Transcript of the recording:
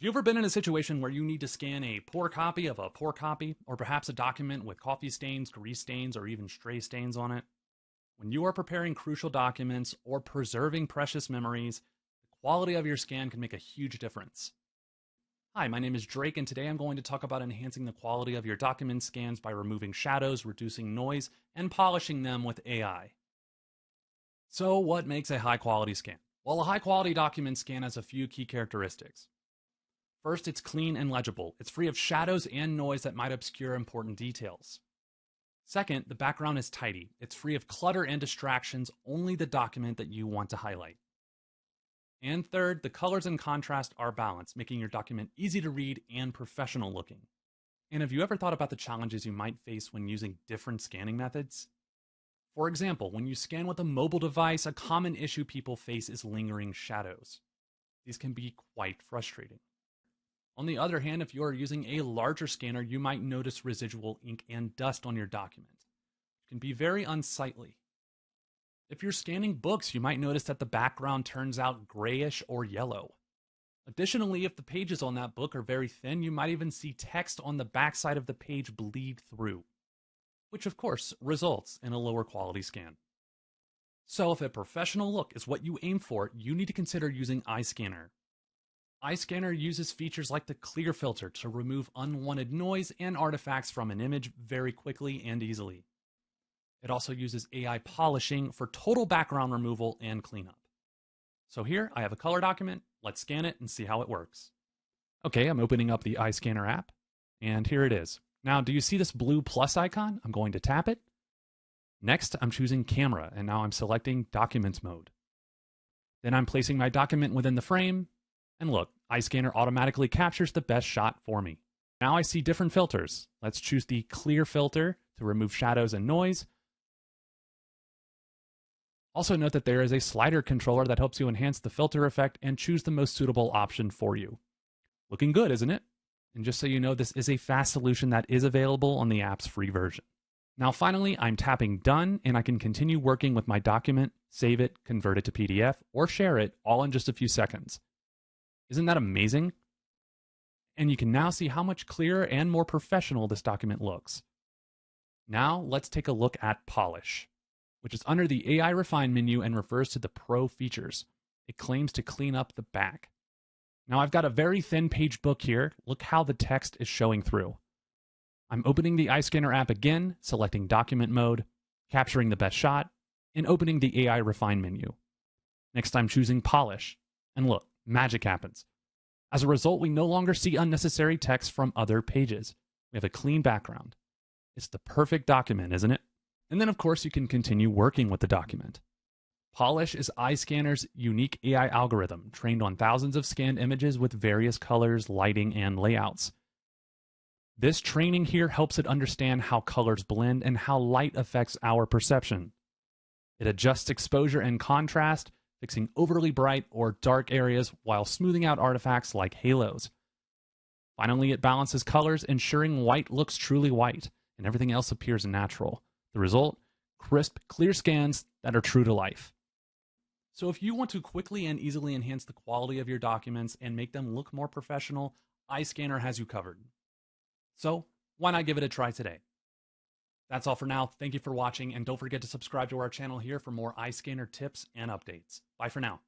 Have you ever been in a situation where you need to scan a poor copy of a poor copy, or perhaps a document with coffee stains, grease stains, or even stray stains on it? When you are preparing crucial documents or preserving precious memories, the quality of your scan can make a huge difference. Hi, my name is Drake, and today I'm going to talk about enhancing the quality of your document scans by removing shadows, reducing noise, and polishing them with AI. So, what makes a high quality scan? Well, a high quality document scan has a few key characteristics. First, it's clean and legible. It's free of shadows and noise that might obscure important details. Second, the background is tidy. It's free of clutter and distractions, only the document that you want to highlight. And third, the colors and contrast are balanced, making your document easy to read and professional looking. And have you ever thought about the challenges you might face when using different scanning methods? For example, when you scan with a mobile device, a common issue people face is lingering shadows. These can be quite frustrating. On the other hand, if you are using a larger scanner, you might notice residual ink and dust on your document. It can be very unsightly. If you're scanning books, you might notice that the background turns out grayish or yellow. Additionally, if the pages on that book are very thin, you might even see text on the backside of the page bleed through, which of course results in a lower quality scan. So if a professional look is what you aim for, you need to consider using iScanner. iScanner uses features like the clear filter to remove unwanted noise and artifacts from an image very quickly and easily. It also uses AI polishing for total background removal and cleanup. So here, I have a color document. Let's scan it and see how it works. Okay, I'm opening up the iScanner app, and here it is. Now, do you see this blue plus icon? I'm going to tap it. Next, I'm choosing camera, and now I'm selecting documents mode. Then I'm placing my document within the frame, and look, iScanner automatically captures the best shot for me. Now I see different filters. Let's choose the clear filter to remove shadows and noise. Also note that there is a slider controller that helps you enhance the filter effect and choose the most suitable option for you. Looking good, isn't it? And just so you know, this is a fast solution that is available on the app's free version. Now finally, I'm tapping done, and I can continue working with my document, save it, convert it to PDF, or share it all in just a few seconds. Isn't that amazing? And you can now see how much clearer and more professional this document looks. Now let's take a look at Polish, which is under the AI Refine menu and refers to the Pro features. It claims to clean up the back. Now I've got a very thin page book here. Look how the text is showing through. I'm opening the iScanner app again, selecting document mode, capturing the best shot, and opening the AI Refine menu. Next I'm choosing Polish. And look, magic happens. As a result, we no longer see unnecessary text from other pages. We have a clean background. It's the perfect document, isn't it? And then, of course, you can continue working with the document. Polish is iScanner's unique AI algorithm, trained on thousands of scanned images with various colors, lighting, and layouts. This training here helps it understand how colors blend and how light affects our perception. It adjusts exposure and contrast, fixing overly bright or dark areas while smoothing out artifacts like halos. Finally, it balances colors, ensuring white looks truly white, and everything else appears natural. The result? Crisp, clear scans that are true to life. So if you want to quickly and easily enhance the quality of your documents and make them look more professional, iScanner has you covered. So why not give it a try today? That's all for now. Thank you for watching, and don't forget to subscribe to our channel here for more iScanner tips and updates. Bye for now.